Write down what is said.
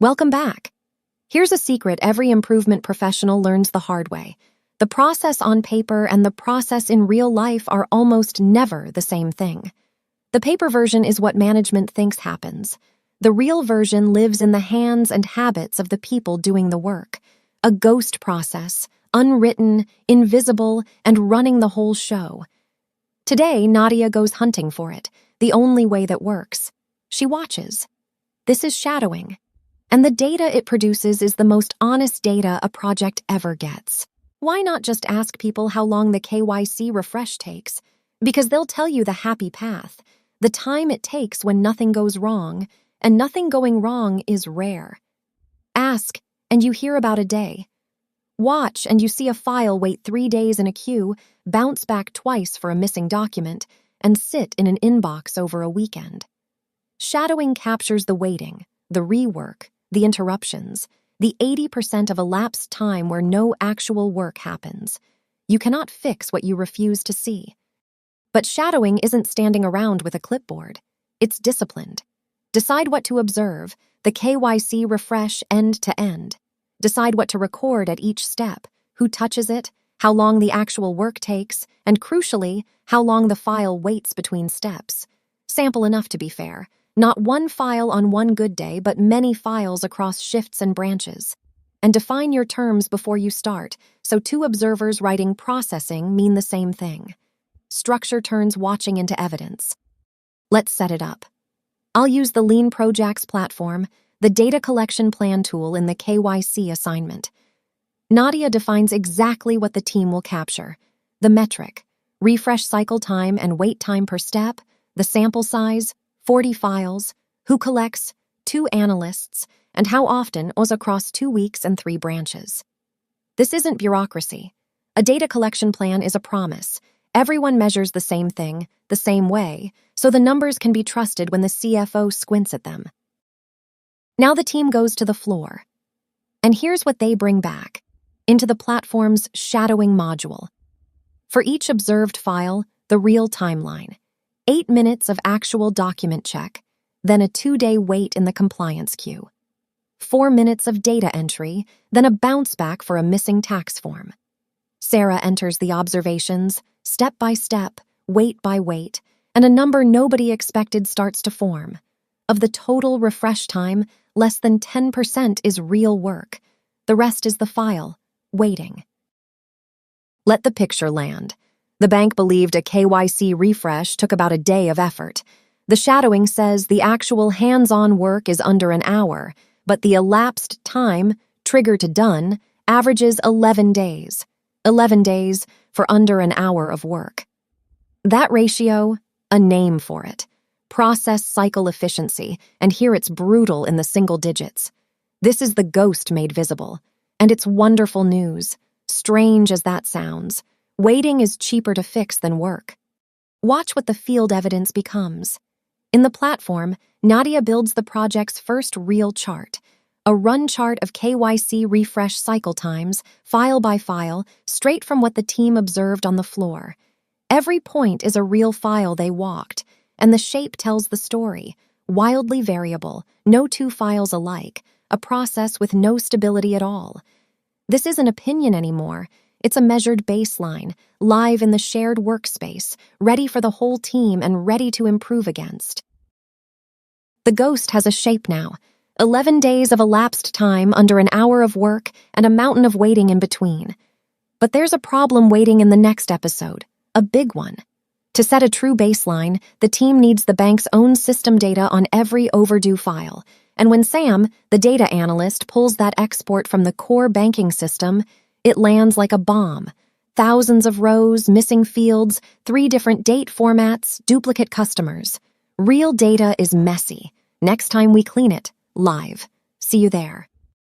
Welcome back. Here's a secret every improvement professional learns the hard way. The process on paper and the process in real life are almost never the same thing. The paper version is what management thinks happens. The real version lives in the hands and habits of the people doing the work. A ghost process, unwritten, invisible, and running the whole show. Today, Nadia goes hunting for it, the only way that works. She watches. This is shadowing. And the data it produces is the most honest data a project ever gets. Why not just ask people how long the KYC refresh takes? Because they'll tell you the happy path, the time it takes when nothing goes wrong, and nothing going wrong is rare. Ask, and you hear about a day. Watch, and you see a file wait 3 days in a queue, bounce back twice for a missing document, and sit in an inbox over a weekend. Shadowing captures the waiting, the rework, the interruptions, the 80% of elapsed time where no actual work happens. You cannot fix what you refuse to see. But shadowing isn't standing around with a clipboard. It's disciplined. Decide what to observe, the KYC refresh end to end. Decide what to record at each step, who touches it, how long the actual work takes, and crucially, how long the file waits between steps. Sample enough to be fair. Not one file on one good day, but many files across shifts and branches. And define your terms before you start, so two observers writing processing mean the same thing. Structure turns watching into evidence. Let's set it up. I'll use the LeanProjax platform, the data collection plan tool in the KYC assignment. Nadia defines exactly what the team will capture. The metric, refresh cycle time and wait time per step, the sample size, 40 files, who collects, 2 analysts, and how often was across 2 weeks and 3 branches. This isn't bureaucracy. A data collection plan is a promise. Everyone measures the same thing, the same way, so the numbers can be trusted when the CFO squints at them. Now the team goes to the floor. And here's what they bring back, into the platform's shadowing module. For each observed file, the real timeline. 8 minutes of actual document check, then a 2-day wait in the compliance queue. 4 minutes of data entry, then a bounce back for a missing tax form. Sarah enters the observations, step by step, weight by weight, and a number nobody expected starts to form. Of the total refresh time, less than 10% is real work. The rest is the file, waiting. Let the picture land. The bank believed a KYC refresh took about a day of effort. The shadowing says the actual hands-on work is under an hour, but the elapsed time, trigger to done, averages 11 days. 11 days for under an hour of work. That ratio, a name for it. Process cycle efficiency, and here it's brutal in the single digits. This is the ghost made visible, and it's wonderful news. Strange as that sounds. Waiting is cheaper to fix than work. Watch what the field evidence becomes. In the platform, Nadia builds the project's first real chart, a run chart of KYC refresh cycle times, file by file, straight from what the team observed on the floor. Every point is a real file they walked, and the shape tells the story. Wildly variable, no 2 files alike, a process with no stability at all. This isn't opinion anymore. It's a measured baseline, live in the shared workspace, ready for the whole team and ready to improve against. The ghost has a shape now. 11 days of elapsed time under an hour of work and a mountain of waiting in between. But there's a problem waiting in the next episode, a big one. To set a true baseline, the team needs the bank's own system data on every overdue file. And when Sam, the data analyst, pulls that export from the core banking system, it lands like a bomb. Thousands of rows, missing fields, 3 different date formats, duplicate customers. Real data is messy. Next time we clean it, live. See you there.